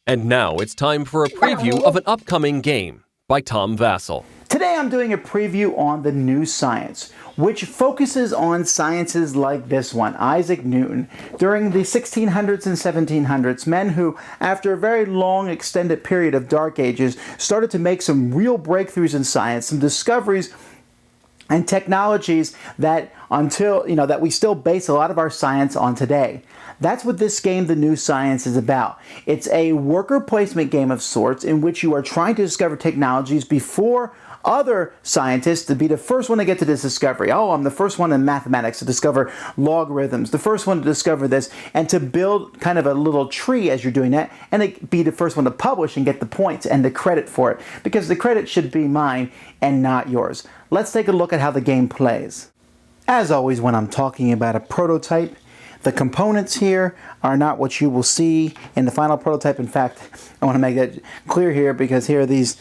And now it's time for a preview of an upcoming game by Tom Vasel. Today I'm doing a preview on the new science, which focuses on sciences like this one, Isaac Newton. During the 1600s and 1700s, men who, after a very long extended period of dark ages, started to make some real breakthroughs in science, some discoveries and technologies that that we still base a lot of our science on today. That's what this game, The New Science, is about. It's a worker placement game of sorts in which you are trying to discover technologies before other scientists to be the first one to get to this discovery. Oh, I'm the first one in mathematics to discover logarithms, the first one to discover this, and to build kind of a little tree as you're doing that, and to be the first one to publish and get the points and the credit for it, because the credit should be mine and not yours. Let's take a look at how the game plays. As always, when I'm talking about a prototype, the components here are not what you will see in the final prototype. In fact, I want to make that clear here, because here these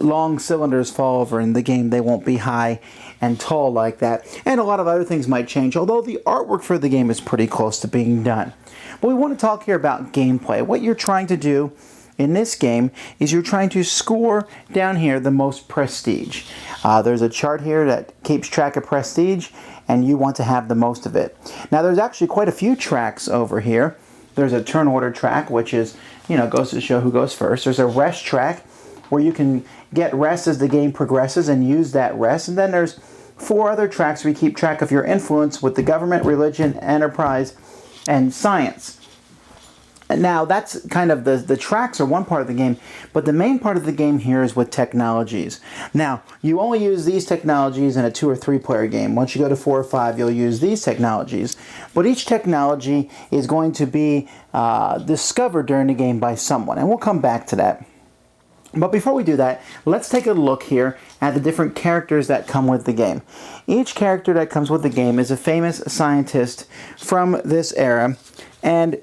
long cylinders fall over in the game. They won't be high and tall like that. And a lot of other things might change, although the artwork for the game is pretty close to being done. But we want to talk here about gameplay. What you're trying to do in this game is you're trying to score down here the most prestige. There's a chart here that keeps track of prestige, and you want to have the most of it. Now there's actually quite a few tracks over here. There's a turn order track, which is, goes to show who goes first. There's a rest track where you can get rest as the game progresses and use that rest. And then there's 4 other tracks where you keep track of your influence with the government, religion, enterprise, and science. Now that's kind of the tracks are one part of the game, but the main part of the game here is with technologies. Now you only use these technologies in a 2 or 3 player game. Once you go to 4 or 5, you'll use these technologies. But each technology is going to be discovered during the game by someone, and we'll come back to that. But before we do that, let's take a look here at the different characters that come with the game. Each character that comes with the game is a famous scientist from this era. And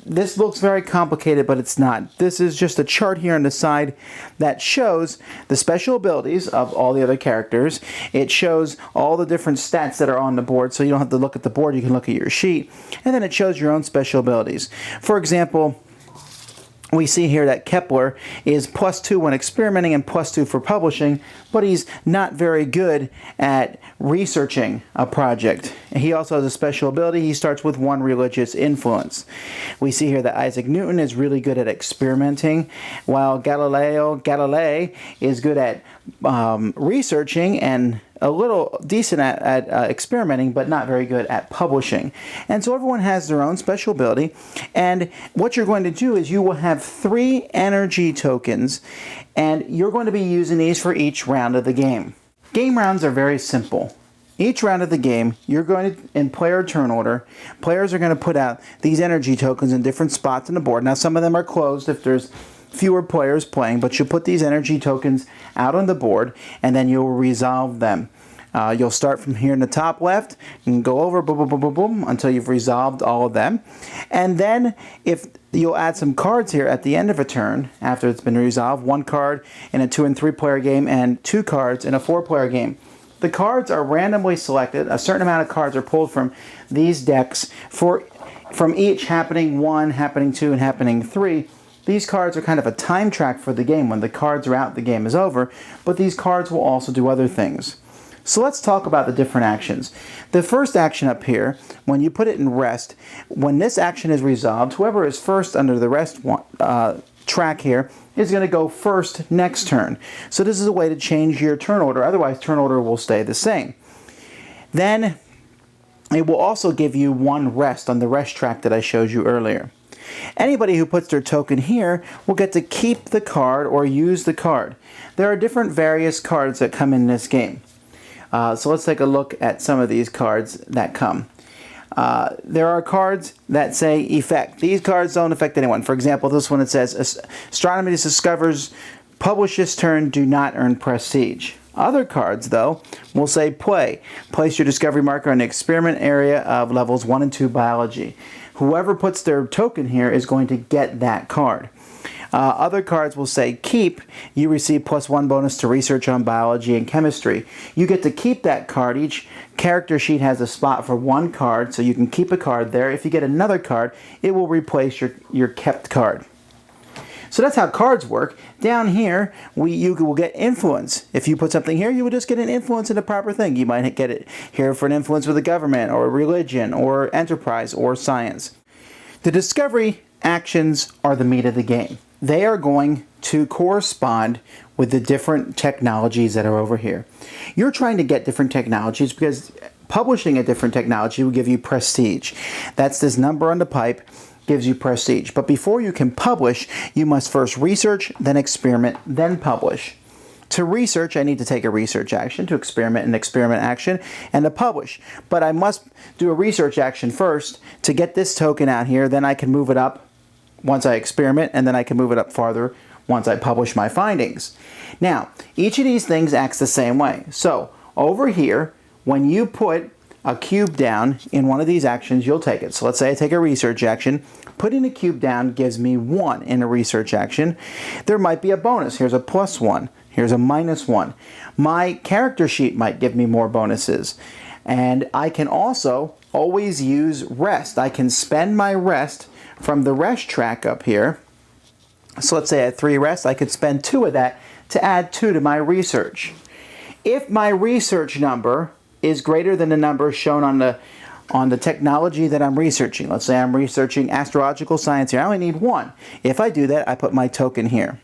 this looks very complicated, but it's not. This is just a chart here on the side that shows the special abilities of all the other characters. It shows all the different stats that are on the board, so you don't have to look at the board, you can look at your sheet. And then it shows your own special abilities. For example, we see here that Kepler is +2 when experimenting and +2 for publishing, but he's not very good at researching a project. He also has a special ability. He starts with 1 religious influence. We see here that Isaac Newton is really good at experimenting, while Galilei is good at researching and a little decent at experimenting, but not very good at publishing. And so everyone has their own special ability, and what you're going to do is you will have 3 energy tokens, and you're going to be using these for each round of the game. Game rounds are very simple. Each round of the game, you're going to, in player turn order, players are going to put out these energy tokens in different spots on the board. Now some of them are closed if there's fewer players playing, but you put these energy tokens out on the board, and then you'll resolve them. You'll start from here in the top left and go over boom, boom, boom, boom, boom, until you've resolved all of them. And then if you'll add some cards here at the end of a turn after it's been resolved, 1 card in a 2 and 3 player game and 2 cards in a 4 player game. The cards are randomly selected. A certain amount of cards are pulled from these decks from each happening 1, happening 2, and happening 3. These cards are kind of a time track for the game. When the cards are out, the game is over, but these cards will also do other things. So let's talk about the different actions. The first action up here, when you put it in rest, when this action is resolved, whoever is first under the rest track here is going to go first next turn. So this is a way to change your turn order, otherwise turn order will stay the same. Then it will also give you 1 rest on the rest track that I showed you earlier. Anybody who puts their token here will get to keep the card or use the card. There are different various cards that come in this game. So let's take a look at some of these cards that come. There are cards that say effect. These cards don't affect anyone. For example, this one, it says astronomy discovers publish this turn, do not earn prestige. Other cards, though, will say play. Place your discovery marker on the experiment area of levels 1 and 2 biology. Whoever puts their token here is going to get that card. Other cards will say keep. You receive +1 bonus to research on biology and chemistry. You get to keep that card. Each character sheet has a spot for one card, so you can keep a card there. If you get another card, it will replace your kept card. So that's how cards work. Down here, you will get influence. If you put something here, you will just get an influence in the proper thing. You might get it here for an influence with the government, or religion, or enterprise, or science. The discovery actions are the meat of the game. They are going to correspond with the different technologies that are over here. You're trying to get different technologies because publishing a different technology will give you prestige. That's this number on the pipe. Gives you prestige. But before you can publish, you must first research, then experiment, then publish. To research, I need to take a research action. To experiment, an experiment action, and to publish. But I must do a research action first to get this token out here. Then I can move it up once I experiment, and then I can move it up farther once I publish my findings. Now, each of these things acts the same way. So, over here, when you put a cube down in one of these actions, you'll take it. So let's say I take a research action. Putting a cube down gives me 1 in a research action. There might be a bonus. Here's a +1. Here's a -1. My character sheet might give me more bonuses. And I can also always use rest. I can spend my rest from the rest track up here. So let's say I had 3 rests. I could spend 2 of that to add 2 to my research. If my research number is greater than the number shown on the technology that I'm researching. Let's say I'm researching astrological science here. I only need 1. If I do that, I put my token here.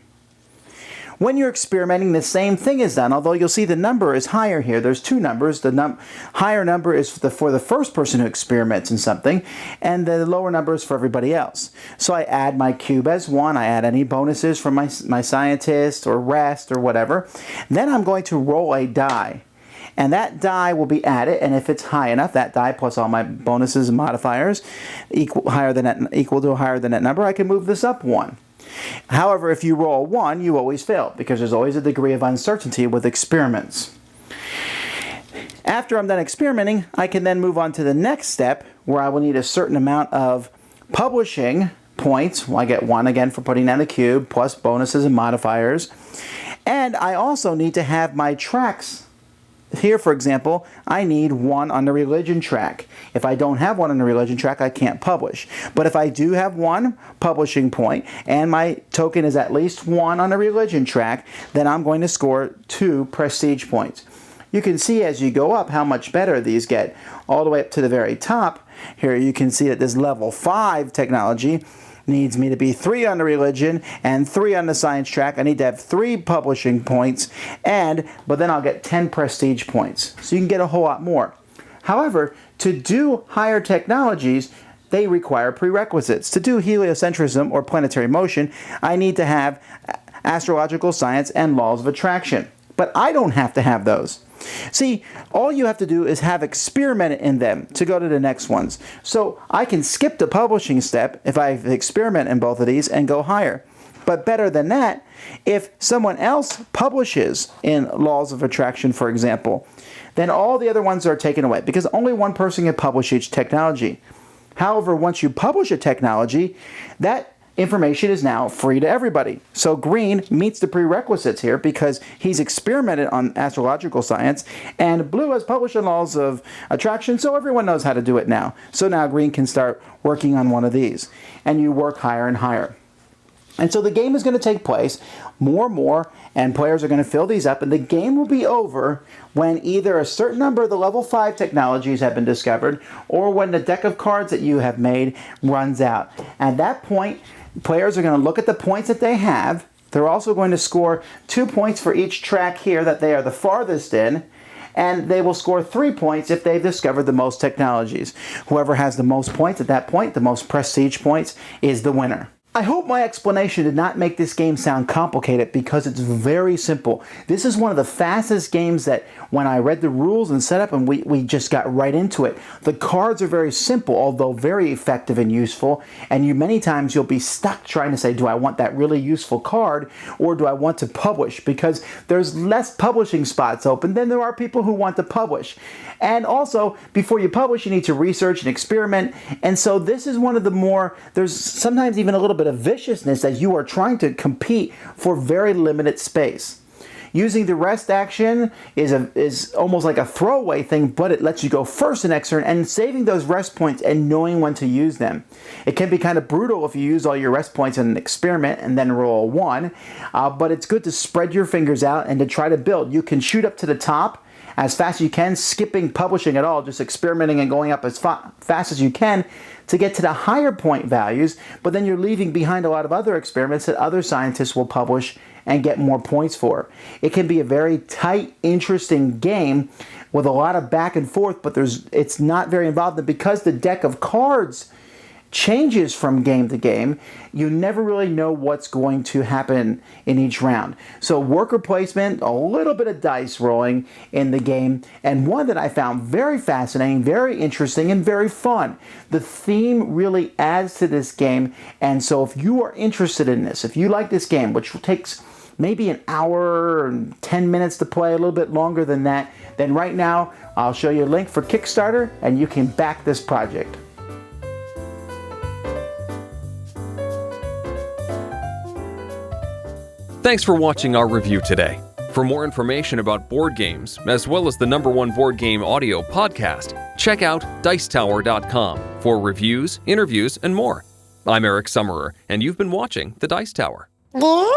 When you're experimenting, the same thing is done, although you'll see the number is higher here. There's 2 numbers. The higher number is for the first person who experiments in something, and the lower number is for everybody else. So I add my cube as 1. I add any bonuses from my scientist or rest or whatever. Then I'm going to roll a die. And that die will be added, and if it's high enough, that die plus all my bonuses and modifiers equal to higher than that number, I can move this up 1. However, if you roll 1, you always fail, because there's always a degree of uncertainty with experiments. After I'm done experimenting, I can then move on to the next step, where I will need a certain amount of publishing points. Well, I get 1 again for putting down the cube, plus bonuses and modifiers. And I also need to have my tracks. Here, for example, I need 1 on the religion track. If I don't have 1 on the religion track, I can't publish. But if I do have 1 publishing point and my token is at least 1 on the religion track, then I'm going to score 2 prestige points. You can see as you go up how much better these get. All the way up to the very top, here you can see that this level 5 technology needs me to be 3 on the religion and 3 on the science track. I need to have 3 publishing points, but then I'll get 10 prestige points. So you can get a whole lot more. However, to do higher technologies, they require prerequisites. To do heliocentrism or planetary motion, I need to have astrological science and laws of attraction. But I don't have to have those. See, all you have to do is have experiment in them to go to the next ones. So I can skip the publishing step if I experiment in both of these and go higher. But better than that, if someone else publishes in laws of attraction, for example, then all the other ones are taken away because only one person can publish each technology. However, once you publish a technology, that information is now free to everybody. So green meets the prerequisites here because he's experimented on astrological science, and blue has published in laws of attraction, so everyone knows how to do it now. So now green can start working on one of these, and you work higher and higher. And so the game is going to take place more and more, and players are going to fill these up, and the game will be over when either a certain number of the level 5 technologies have been discovered, or when the deck of cards that you have made runs out. At that point, players are going to look at the points that they have. They're also going to score 2 points for each track here that they are the farthest in, and they will score 3 points if they've discovered the most technologies. Whoever has the most points at that point, the most prestige points, is the winner. I hope my explanation did not make this game sound complicated because it's very simple. This is one of the fastest games that when I read the rules and setup and we just got right into it. The cards are very simple, although very effective and useful, and many times you'll be stuck trying to say, do I want that really useful card or do I want to publish? Because there's less publishing spots open than there are people who want to publish. And also, before you publish, you need to research and experiment, and so this is one of the more, there's sometimes even a little bit bit of viciousness as you are trying to compete for very limited space. Using the rest action is almost like a throwaway thing, but it lets you go first the next turn and saving those rest points and knowing when to use them. It can be kind of brutal if you use all your rest points in an experiment and then roll a 1, but it's good to spread your fingers out and to try to build. You can shoot up to the top as fast as you can, skipping publishing at all, just experimenting and going up as fast as you can to get to the higher point values, but then you're leaving behind a lot of other experiments that other scientists will publish and get more points for. It can be a very tight, interesting game with a lot of back and forth, but it's not very involved. And because the deck of cards changes from game to game, you never really know what's going to happen in each round. So worker placement, a little bit of dice rolling in the game, and one that I found very fascinating, very interesting, and very fun. The theme really adds to this game, and so if you are interested in this, if you like this game, which takes maybe an hour and 10 minutes to play, a little bit longer than that, then right now I'll show you a link for Kickstarter and you can back this project. Thanks for watching our review today. For more information about board games, as well as the #1 board game audio podcast, check out Dicetower.com for reviews, interviews, and more. I'm Eric Summerer, and you've been watching The Dice Tower. Do.